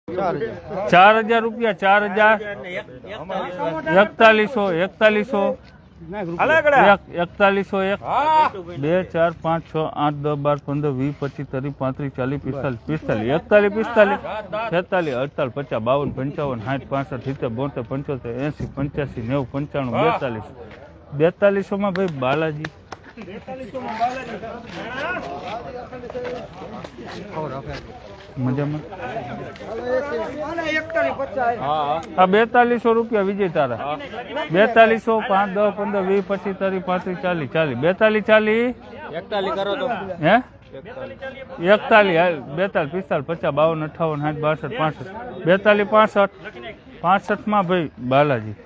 4000 રૂપિયા 4000 4100 4100 4101 2 4 5 6 8 10 12 15 20 25 30 35 40 45 45 46 47 48 50 52 60 65 70 75 80 85 90 95 42 4200 માં ભાઈ બાલાજી મજામાં 4200 રૂપિયા વિજય તારા 4200 5 10 15 20 25 30 35 40 40 41 કરો તો હે 41 42 45 50 52 58 62 માં ભાઈ બાલાજી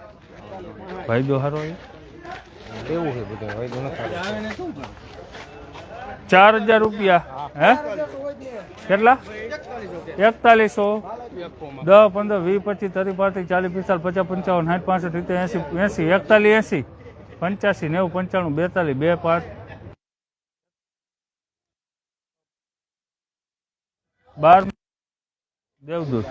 ભાઈ દો હારો એવું છે બધું ભાઈ દો નથી 4000 રૂપિયા હે કેટલા 4100 10 15 20 25 30 35 40 50 55 55 60 80 85 90 95 42 5 12 દેવદૂત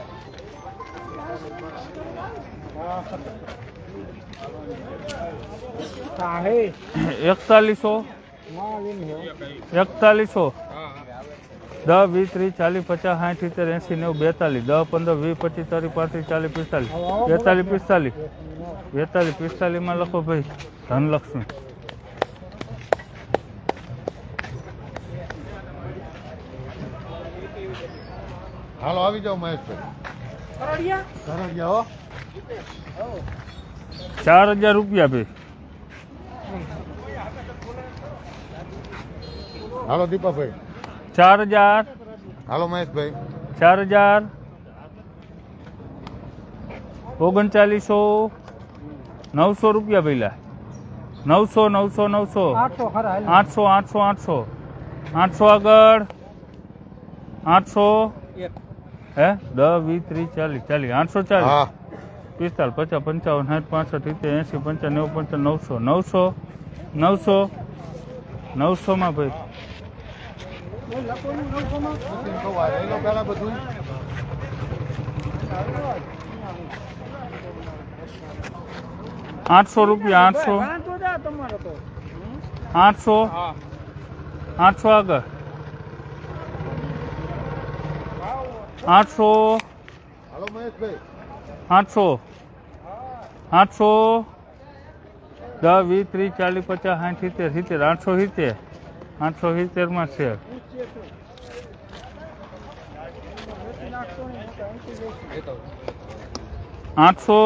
એકતાલીસો 4100 10 20 30 40 50 60 70 80 90 42 10 15 20 30 40 45 42 માં લખો ભાઈ ધનલક્ષ્મી હાલો આવી જાઓ મહેશભાઈ 4000 રૂપિયા ભાઈ હાલો દીપાભાઈ 4000 હાલો મહેશભાઈ 4000 3900 900 રૂપિયા પહેલા 900 800 આગળ 800 હે 10 20 30 40 840 45 50 55 60 65 80 85 90 900 માં ભાઈ 800 રૂપિયા 800 આગળ 800 હાલો મહેશભાઈ 800 10 20 30 40 50 60 70 870 માં છે 800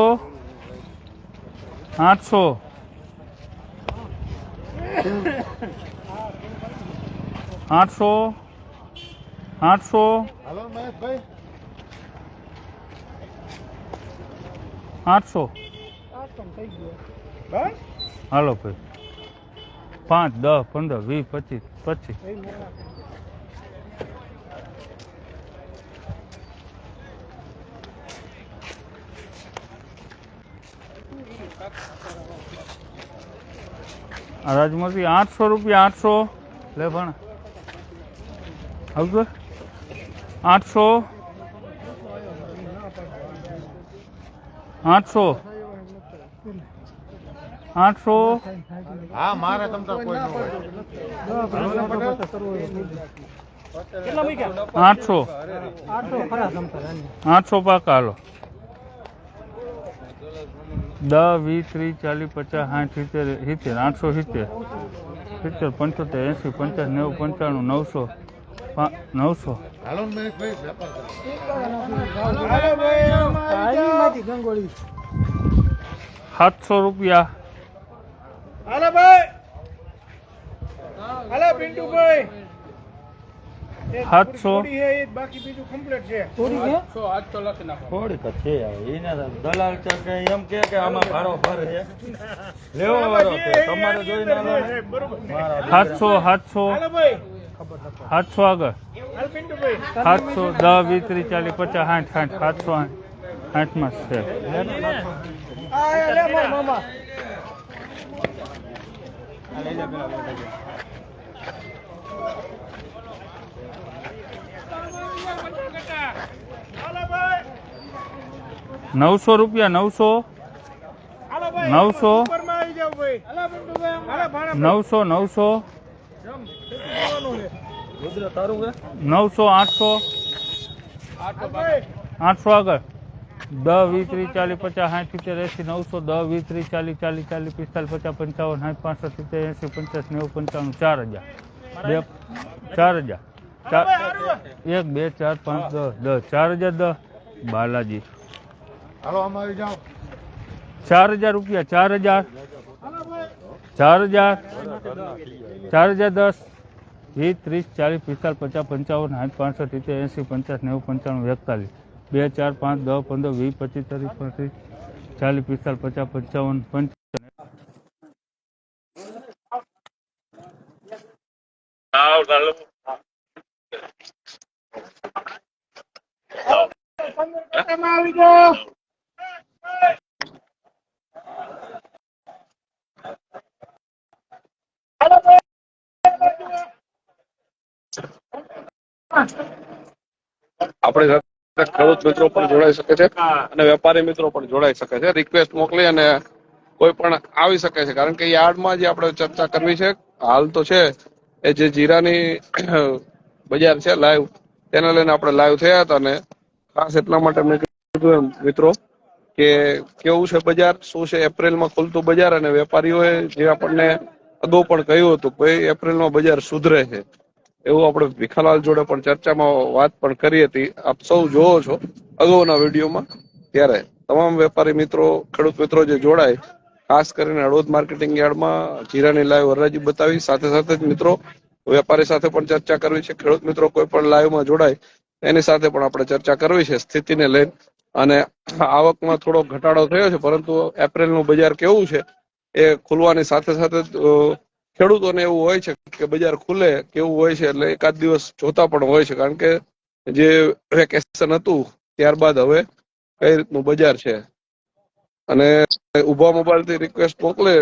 800 હાલો મહેશભાઈ 800 હાલો ભાઈ 5 10 15 20 25 રાજમતી 800 રૂપિયા 800 લે ભણ આવજો 800 હા મારે તમતાર કોઈ ન હોય 800 પાકા હાલો 10 20 30 40 50 60 70 870 70 75 80 85 90 હાલો મહેશભાઈ 700 રૂપિયા હાલો ભાઈ હાલો પિન્ટુભાઈ 700 બાકી બીજું કમ્પ્લીટ છે થોડી તો છે એને દલાલ કે એમ કે આમાં ભાડો ભરે છે લેવો વાળો છે તમારે જોઈને 700 હાલો ભાઈ 700 આગળ હાલ પિન્ટુભાઈ 700 10 20 30 40 50 60 700 માં છે આ લે મામા હાલો ભાઈ 900 રૂપિયા 900 હાલો ભાઈ 900 ઉપરમાં આવી જાવ ભાઈ હાલો પિન્ટુભાઈ હાલો ભાડા 900 900 રુદ્ર તારું કે 900 800 ભાઈ 800 આગળ 10 20 30 40 50 60 70 80 90 10 20 30 40 40 45 55 60 65 70 80 50 90 4000 1 2 4 5 10 4000 10 બાલાજી હાલો આમાં આવી જાઓ 4000 રૂપિયા 4000 4000 4010 20 30 40 45 50 55 60 80 85 80 90 95 41 2 4 5 10 15 20 25 30 35 40 45 55 આવી જાઓ આપણે સાથે ખેડૂત મિત્રો પણ જોડાઈ શકે છે અને વેપારી મિત્રો પણ જોડાઈ શકે છે. રિક્વેસ્ટ મોકલી અને કોઈ પણ આવી શકે છે, કારણ કે યાર્ડમાં જે આપણે ચર્ચા કરવી છે હાલ તો છે એ જે જીરાની બજાર છે લાઈવ, તેને લઈને આપણે લાઈવ થયા હતા અને ખાસ એટલા માટે મેં કીધું એમ મિત્રો કે કેવું છે બજાર, શું છે એપ્રિલમાં ખુલતું બજાર, અને વેપારીઓએ જે આપણને અગાઉ પણ કહ્યું હતું કે એપ્રિલમાં બજાર સુધરે છે એવું આપણે ભીખાલાલ જોડે પણ ચર્ચામાં વાત પણ કરી હતી. આપ સૌ જોવો છો અગાઉના વિડીયોમાં. ત્યારે તમામ વેપારી મિત્રો, ખેડૂત મિત્રો જે જોડાય, ખાસ કરીને હળવદ માર્કેટિંગ યાર્ડમાં જીરાની લાઈવ હરાજી બતાવી, સાથે સાથે જ મિત્રો વેપારી સાથે પણ ચર્ચા કરવી છે. ખેડૂત મિત્રો કોઈ પણ લાઈવમાં જોડાય એની સાથે પણ આપણે ચર્ચા કરવી છે સ્થિતિને લઈને. અને આવકમાં થોડો ઘટાડો થયો છે, પરંતુ એપ્રિલનું બજાર કેવું છે એ ખુલવાની સાથે સાથે ખેડૂતોને એવું હોય છે કે બજાર ખુલે કેવું હોય છે એટલે એકાદ દિવસ જોતા પણ હોય છે, કારણ કે જે વેકેશન હતું ત્યારબાદ હવે કઈ રીતનું બજાર છે. અને ઉભા મોબાઈલ થી રિક્વેસ્ટ મોકલે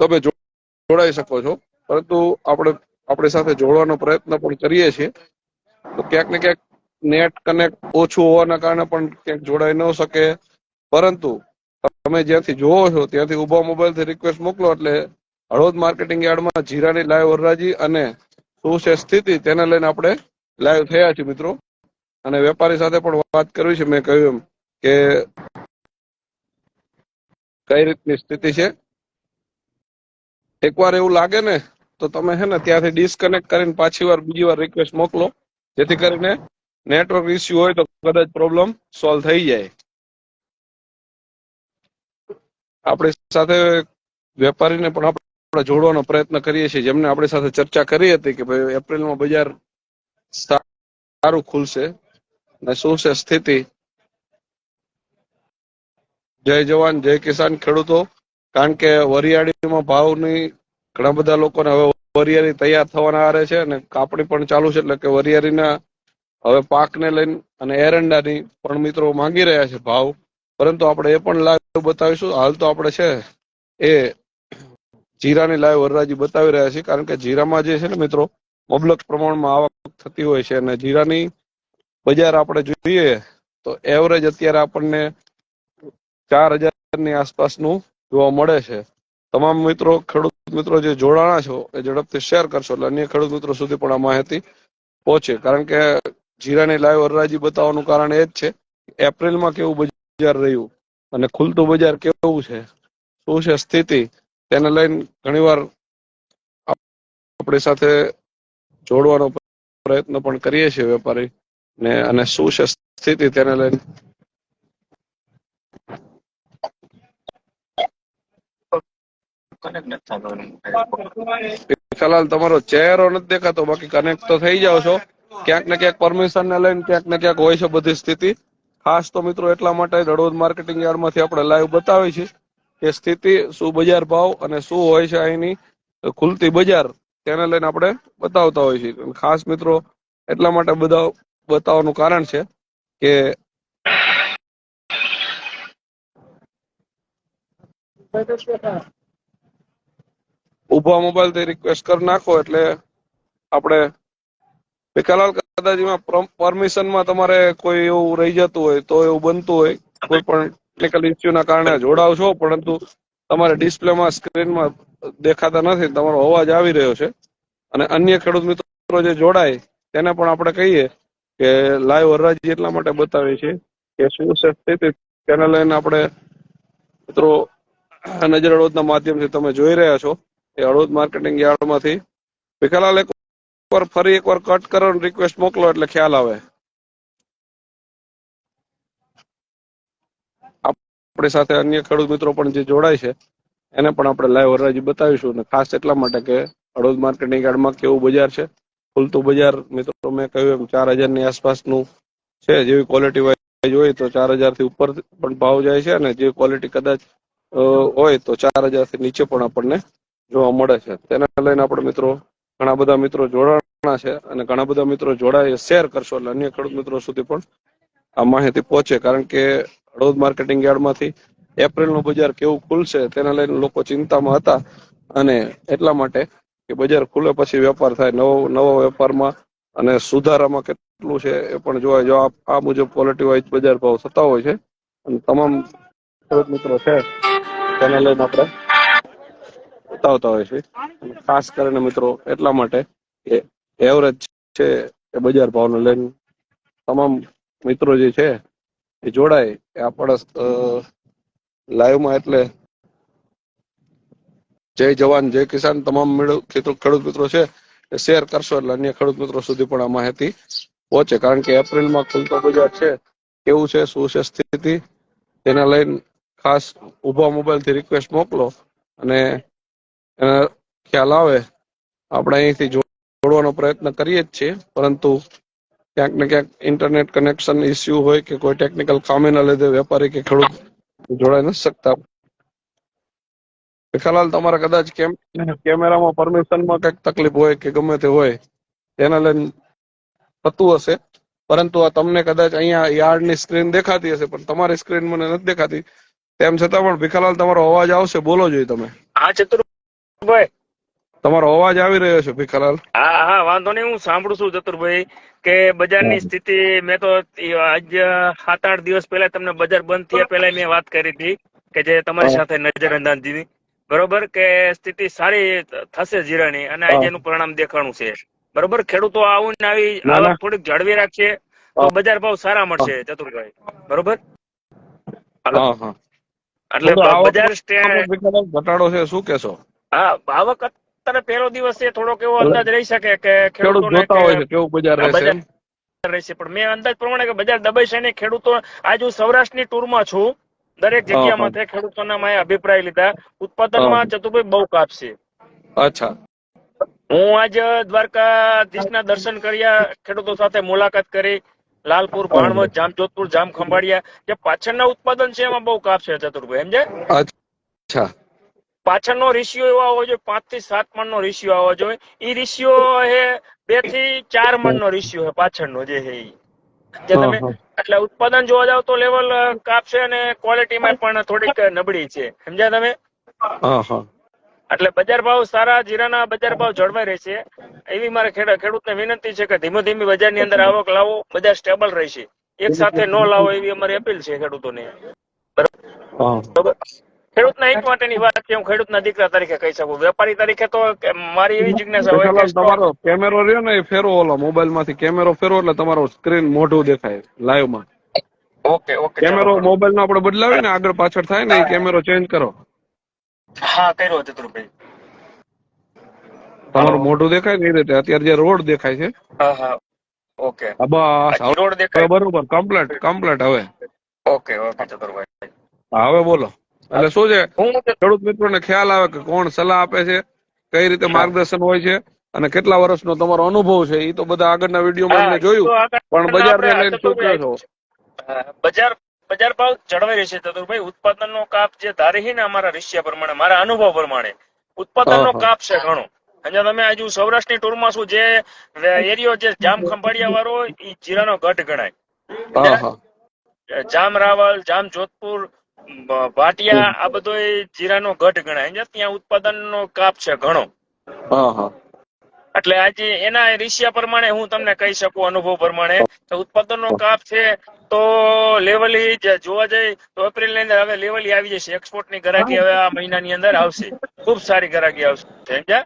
તમે જોડાઈ શકો છો, પરંતુ આપણે આપણી સાથે જોડવાનો પ્રયત્ન પણ કરીએ છીએ. તો ક્યાંક ને ક્યાંક નેટ કનેક્ટ ઓછું હોવાના કારણે પણ ક્યાંક જોડાઈ ન શકે, પરંતુ તમે જ્યાંથી જોવો છો ત્યાંથી ઉભા મોબાઈલ થી રિક્વેસ્ટ મોકલો એટલે હળવદ માર્કેટિંગ યાર્ડમાં જીરાની લાઈવ હરાજી અને શું છે સ્થિતિ તેને લઈને આપણે લાઈવ થયા છીએ મિત્રો. અને વેપારી સાથે પણ વાત કરવી છે. મેં કહ્યું એમ કે કઈ રીતની સ્થિતિ છે. એકવાર એવું લાગે ને તો તમે છે ને ત્યાંથી ડિસ્કનેક્ટ કરીને પાછી વાર બીજી વાર રિક્વેસ્ટ મોકલો, જેથી કરીને નેટવર્ક ઇસ્યુ હોય તો કદાચ પ્રોબ્લેમ સોલ્વ થઈ જાય. આપણી સાથે વેપારીને પણ આપણે જોડવાનો પ્રયત્ન કરીએ છીએ, જેમને આપણી સાથે ચર્ચા કરી હતી કે ભાઈ એપ્રિલમાં બજાર સારું ખુલશે અને શું છે સ્થિતિ. જય જવાન જય કિસાન ખેડૂતો. કારણ કે વરિયાળીમાં ભાવની ઘણા બધા લોકોને હવે વરિયાળી તૈયાર થવાના આરે છે અને કાપણી પણ ચાલુ છે, એટલે કે વરિયાળીના હવે પાકને લઈને અને એરંડાની પણ મિત્રો માંગી રહ્યા છે ભાવ, પરંતુ આપણે એ પણ લાઈવ બતાવીશું. હાલ તો આપણે છે એ જીરાની લાઈવ હરાજી બતાવી રહ્યા છીએ, કારણ કે જીરામાં જે છે ને મિત્રો મબલક પ્રમાણમાં આવક થતી હોય છે અને જીરાની બજાર આપણે જોઈએ તો એવરેજ અત્યારે આપણને 4000 ની આસપાસનું જોવા મળે છે. તમામ મિત્રો, ખેડૂત મિત્રો જે જોડાણા છો એ ઝડપથી શેર કરશો એટલે અન્ય ખેડૂત મિત્રો સુધી પણ આ માહિતી પહોંચે. કારણ કે જીરાની લાઈવ હરાજી બતાવવાનું કારણ એ જ છે એપ્રિલમાં કેવું બજાર રહ્યું અને ખુલતું બજાર કેવું છે, શું છે સ્થિતિ, તેને લઈને ઘણીવાર આપણી સાથે જોડવાનો પ્રયત્ન પણ કરીએ છીએ વેપારી ને, અને શું છે સ્થિતિ તેને લઈને ફિલહાલ તમારો ચહેરો નથી દેખાતો, બાકી કનેક્ટ તો થઈ જાવ છો. ક્યાંક ને ક્યાંક પરમિશન ને લઈને ક્યાંક ને ક્યાંક હોય છે બધી સ્થિતિ. ખાસ તો મિત્રો એટલા માટે હળવદ માર્કેટિંગ યાર્ડમાંથી આપણે લાઈવ બતાવી છે કે સ્થિતિ શું, બજાર ભાવ અને શું હોય છે અહીંની ખુલતી બજાર, તેને લઈને આપણે બતાવતા હોય છે. ખાસ મિત્રો એટલા માટે બધા બતાવવાનું કારણ છે કે ઉભા મોબાઈલ થી રિક્વેસ્ટ કરી નાખો એટલે આપણે ભીખાલાલ કદાચ એમાં પરમિશનમાં તમારે કોઈ એવું રહી જતું હોય તો એવું બનતું હોય કોઈ પણ ટેકનિકલ ઇસ્યુના કારણે જોડાવ છો, પરંતુ તમારે ડિસ્પ્લેમાં સ્ક્રીનમાં દેખાતા નથી, તમારો અવાજ આવી રહ્યો છે. અને અન્ય ખેડૂત મિત્રો જે જોડાય તેને પણ આપણે કહીએ કે લાઈવ હરાજી એટલા માટે બતાવીએ છીએ કે શું છે સ્થિતિ, તેને લઈને આપણે મિત્રો નજર હળવદના માધ્યમથી તમે જોઈ રહ્યા છો એ હળવદ માર્કેટિંગ યાર્ડમાંથી. ભીખાલાલ ફરી એકવાર કટ કરો અને રિક્વેસ્ટ મોકલો એટલે ખ્યાલ આવે. આપણી સાથે અન્ય ખેડૂત મિત્રો પણ જે જોડાય છે એને પણ આપણે લાઈવ હરાજી બતાવીશું, અને ખાસ એટલા માટે કે હળવદ માર્કેટિંગ યાર્ડમાં કેવું બજાર છે. ખુલતું બજાર મિત્રો મેં કહ્યું એમ 4000 ની આસપાસનું છે. જેવી ક્વોલિટી વાઇઝ હોય તો 4000 થી ઉપર પણ ભાવ જાય છે, અને જે ક્વોલિટી કદાચ હોય તો 4000 થી નીચે પણ આપણને જોવા મળે છે. તેના લઈને આપણે મિત્રો ઘણા બધા મિત્રો જોડાણા છે, અને ઘણા બધા મિત્રો જોડાય શેર કરશો એટલે અન્ય ખેડૂત મિત્રો સુધી પણ આ માહિતી પહોંચે. કારણ કે હળવદ માર્કેટિંગ યાર્ડમાંથી એપ્રિલનું બજાર કેવું ખુલશે તેના લઈને લોકો ચિંતામાં હતા, અને એટલા માટે કે બજાર ખુલે પછી વેપાર થાય, નવો વેપારમાં અને સુધારામાં કેટલું છે એ પણ જોવાય. જો આ મુજબ ક્વોલિટી વાઇઝ બજાર ભાવ થતા હોય છે, અને તમામ ખેડૂત મિત્રો છે તેને લઈને આપણે બતાવતા હોય છે. ખાસ કરીને મિત્રો એટલા માટે કે એવરેજ છે એ બજાર ભાવને લઈને તમામ મિત્રો જે છે એ જોડાય એ આપણા લાઈવમાં. એટલે જય જવાન જય કિસાન તમામ ખેડૂત મિત્રો છે એ શેર કરશો એટલે અન્ય ખેડૂત મિત્રો સુધી પણ આ માહિતી પહોંચે. કારણ કે એપ્રિલમાં ખુલતો બજાર છે કેવું છે, શું છે સ્થિતિ, તેના લઈને ખાસ ઊભા મોબાઈલથી રિક્વેસ્ટ મોકલો અને ખ્યાલ આવે. આપણે અહીંથી જોડવાનો પ્રયત્ન કરીએ જ છીએ, પરંતુ ક્યાંક ને ક્યાંક ઇન્ટરનેટ કનેક્શન ઇસ્યુ હોય કે કોઈ ટેકનિકલ ખામીના લીધે વેપારી કે ખેડૂત જોડાઈ નથી શકતા. ભીખાલાલ, તમારા કદાચ કેમેરામાં પરમિશનમાં કંઈક તકલીફ હોય કે ગમે તે હોય તેના લઈને થતું હશે, પરંતુ આ તમને કદાચ અહીંયા યાર્ડની સ્ક્રીન દેખાતી હશે પણ તમારી સ્ક્રીન મને નથી દેખાતી. તેમ છતાં પણ ભીખાલાલ તમારો અવાજ આવશે, બોલો જોઈએ તમે. હા ચતુરભાઈ, તમારો અવાજ આવી રહ્યો છે ભીખાલાલ. હા હા વાંધો નહીં, હું સાંભળું છું ચતુરભાઈ કે બજારની સ્થિતિ. મેં તો આજ 7-8 દિવસ પહેલા તમને બજાર બંધ થયા પહેલા મેં વાત કરી હતી કે જે તમારી સાથે નજરઅંદાજની, બરોબર, કે સ્થિતિ સારી થશે જીરાની, અને આજે એનું પરિણામ દેખાણું છે. બરોબર, ખેડૂતો આવું ને આવી આવક થોડીક જાળવી રાખશે તો બજાર ભાવ સારા મળશે ચતુરભાઈ. બરોબર, એટલે બજાર ઘટાડો છે, શું કેશો? હા, આવક અત્યારે પહેલો દિવસ છે, થોડોક એવો અંદાજ રહી શકે કે ખેડૂત જોતા હોય છે કેવું બજાર રહેશે, પણ મેં અંદાજ પ્રમાણે કે બજાર દબાઈ છે ને ખેડૂતો. આજ હું સૌરાષ્ટ્રની ટૂરમાં છું, દરેક જગ્યામાં ખેડૂતોના મેં અભિપ્રાય લીધા. ઉત્પાદનમાં ચતુરભાઈ બહુ કાપશે. અચ્છા, હું આજ દ્વારકાધીશના દર્શન કર્યા, ખેડૂતો સાથે મુલાકાત કરી, લાલપુર, ભાણવડ, જામજોધપુર, જામ ખંભાળિયા, જે પાછળના ઉત્પાદન છે એમાં બહુ કાપશે ચતુરભાઈ, સમજે? અચ્છા, પાછળનો રેશિયો એવો આવવો જોઈએ 5 થી 7 મણનો રેશિયો આવવો જોઈએ. એ રેશિયો હે 2 થી 4 મણનો રેશિયો હે પાછળનો જે હે જે તમે. એટલે ઉત્પાદન જોવા જાવ તો લેવલ કાપશે, અને ક્વોલિટીમાં પણ થોડીક નબળી છે, સમજ્યા તમે? એટલે બજાર ભાવ સારા, જીરાના બજાર ભાવ જળવાઈ રહેશે એવી મારે ખેડૂતને વિનંતી છે કે ધીમે ધીમે બજારની અંદર આવક લાવો, બજાર સ્ટેબલ રહેશે. એક સાથે ન લાવો એવી અમારી અપીલ છે ખેડૂતોને. બરાબર, ખેડૂતના હિત માટેની વાત છે. હું ખેડૂતના દીકરા તરીકે કહી શકું, વેપારી તરીકે તો મારી એવી જિજ્ઞાસા હોય કે તમારો કેમેરો રહ્યો ને એ ફેરવો, ઓલો મોબાઈલ માંથી કેમેરો ફેરવો એટલે તમારો સ્ક્રીન મોઢું દેખાય લાઈવ માં. ઓકે ઓકે, કેમેરો મોબાઈલ નો આપણે બદલાવી ને આગળ પાછળ થાય ને એ કેમેરો ચેન્જ કરો. હા, કર્યો ચતુરભાઈ. તમારું મોઢું દેખાય ને એ રીતે. અત્યારે જે રોડ દેખાય છે, ઓકે, બસ રોડ દેખાય બરોબર, કમ્પ્લેટ હવે. ઓકે ઓકે ચતુરભાઈ, હવે બોલો. એટલે શું છે, ખેડૂત મિત્રોને ખ્યાલ આવે કે કોણ સલાહ આપે છે, કઈ રીતે માર્ગદર્શન હોય છે, અને કેટલા વર્ષનો તમારો અનુભવ છે. એ તો બધા આગળના વિડીયોમાં એમને જોયું, પણ બજારને લઈને શું કહો છો? બજાર ભાવ જળવાઈ રહેશે ચતુરભાઈ. ઉત્પાદનનો કાપ જે ધારે છે ને અમારા રેશિયા પ્રમાણે, મારા અનુભવ પ્રમાણે ઉત્પાદનનો કાપ છે ઘણો. અને તમે આજે હું સૌરાષ્ટ્રની ટૂરમાં છું, જે એરિયો જે જામ ખંભાળિયા વાળો એ જીરાનો ગઢ ગણાય. જામ રાવલ, જામ જોધપુર, ભાટિયા, આ બધો જીરાનો ગઢ ગણાય. ત્યાં ઉત્પાદનનો કાપ છે ઘણો. એટલે આજે એના રેશિયા પ્રમાણે હું તમને કહી શકું, અનુભવ પ્રમાણે ઉત્પાદનનો કાપ છે. તો લેવલી જોવા જઈએ તો એપ્રિલ ની અંદર હવે લેવલી આવી જશે. એક્સપોર્ટ ની ગ્રાહકી હવે આ મહિનાની અંદર આવશે. ખૂબ સારી ગ્રાહકી આવશે. સમજ્યા?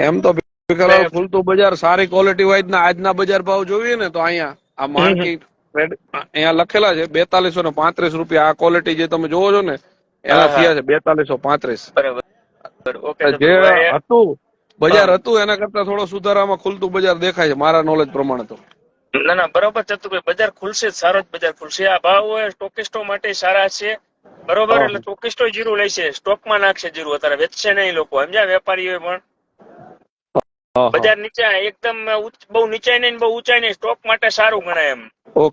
એમ તો ભીખાલાલ ખુલતું બજાર સારી ક્વોલિટી વાઇઝ ના આજના બજાર ભાવ જોઈએ ને તો અહીંયા આ માર્કેટ અહીંયા લખેલા છે 4235 આ ક્વોલિટી જે તમે જોવો છો ને એના થયા છે 4235. બરાબર. ઓકે. જે હતું બજાર હતું એના કરતા થોડો સુધારામાં ખુલતું બજાર દેખાય છે મારા નોલેજ પ્રમાણે તો. ના ના બરોબર ચતુરભાઈ, બજાર ખુલશે, સારો જ બજાર ખુલશે. આ ભાવ સ્ટોકિસ્ટો માટે સારા છે. બરોબર. એટલે સ્ટોકિસ્ટો જીરું લેશે, સ્ટોકમાં નાખશે જીરું, અત્યારે વેચશે નહીં લોકો. સમજ્યા? વેપારીઓ પણ બજાર નીચે એકદમ બહુ નીચાઈ નહીં બહુ ઊંચાઈ નહીં, સ્ટોક માટે સારું ગણાય એમ.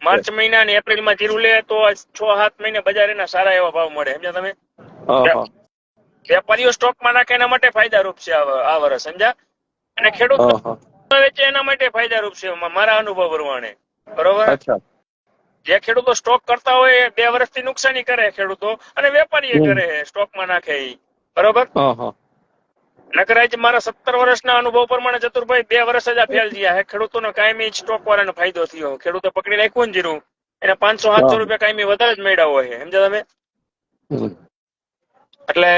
માર્ચ મહિના અને એપ્રિલ માં જીરું લે તો 6-7 મહિને બજાર એના સારા એવા ભાવ મળે. સમજ્યા તમે? વેપારીઓ સ્ટોકમાં નાખે એના માટે ફાયદારૂપ છે આ વર્ષ. સમજ્યા? અને ખેડૂત વેચે એના માટે ફાયદારૂપ છે મારા અનુભવ પ્રમાણે. બરોબર. જે ખેડૂતો સ્ટોક કરતા હોય 2 વર્ષથી નુકસાની કરે ખેડૂતો, અને વેપારીએ કરે સ્ટોકમાં નાખે એ. બરોબર. નકરાજ મારા 17 વર્ષના અનુભવ પ્રમાણે ચતુરભાઈ 2 વર્ષ જ આ ફેલ થયા. ખેડૂતોનો કાયમી સ્ટોક વાળાનો ફાયદો થયો. ખેડૂતો પકડી રાખ્યું ને જીરું એને 500-700 રૂપિયા કાયમી વધારે જ મળ્યા હોય. સમજ્યા તમે? એટલે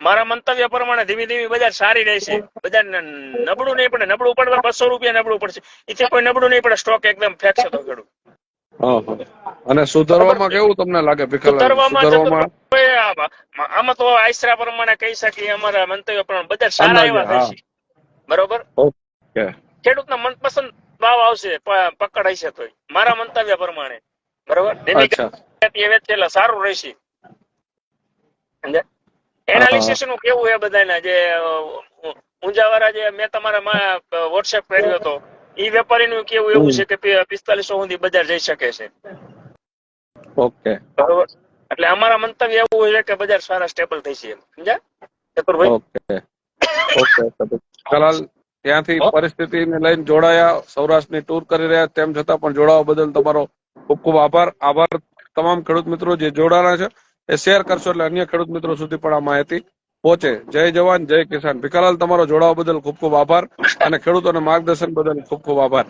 મારા મંતવ્ય પ્રમાણે ધીમે ધીમે બજાર સારી રહેશે. બજાર નબળું નહીં પડે. નબળું પડે 200 રૂપિયા નબળું પડશે. એથી કોઈ નબળું નહીં પડે. સ્ટોક એકદમ ફેંકશે તો ખેડૂત. અને સુધારવામાં કેવું તમને લાગે ભીખાલાલ? આમાં તો આશરા પ્રમાણે કહી શકીએ અમારા મંતવ્ય પ્રમાણે બજાર સારા એવા થશે. બરોબર. ખેડૂતના મનપસંદ ભાવ આવશે, પકડ હશે તો મારા મંતવ્ય પ્રમાણે. બરોબર. એટલે સારું રહેશે. એનાલિસિસ નું કેવું છે બધાના જે ઊંઝાવાળા જે મેં તમારા વોટ્સએપ કર્યો હતો એ વેપારી નું કેવું એવું છે કે 4500 સુધી બજાર જઈ શકે છે. ઓકે. બરોબર. એટલે અમારા મંતવ્ય એવું છે કે બજાર સારા સ્ટેબલ થઈ છે. સમજ્યા ચતુરભાઈ? ઓકે. ભીખાલાલ ત્યાંથી પરિસ્થિતિને લઈને જોડાયા, સૌરાષ્ટ્રની ટૂર કરી રહ્યા, તેમ છતાં પણ જોડાવા બદલ તમારો ખૂબ ખૂબ આભાર. તમામ ખેડૂત મિત્રો જે જોડાણા છે એ શેર કરશો એટલે અન્ય ખેડૂત મિત્રો સુધી પણ આ માહિતી પહોંચે. જય જવાન જય કિસાન. ભીખાલાલ તમારો જોડાવા બદલ ખૂબ ખૂબ આભાર અને ખેડૂતોને માર્ગદર્શન બદલ ખૂબ ખૂબ આભાર.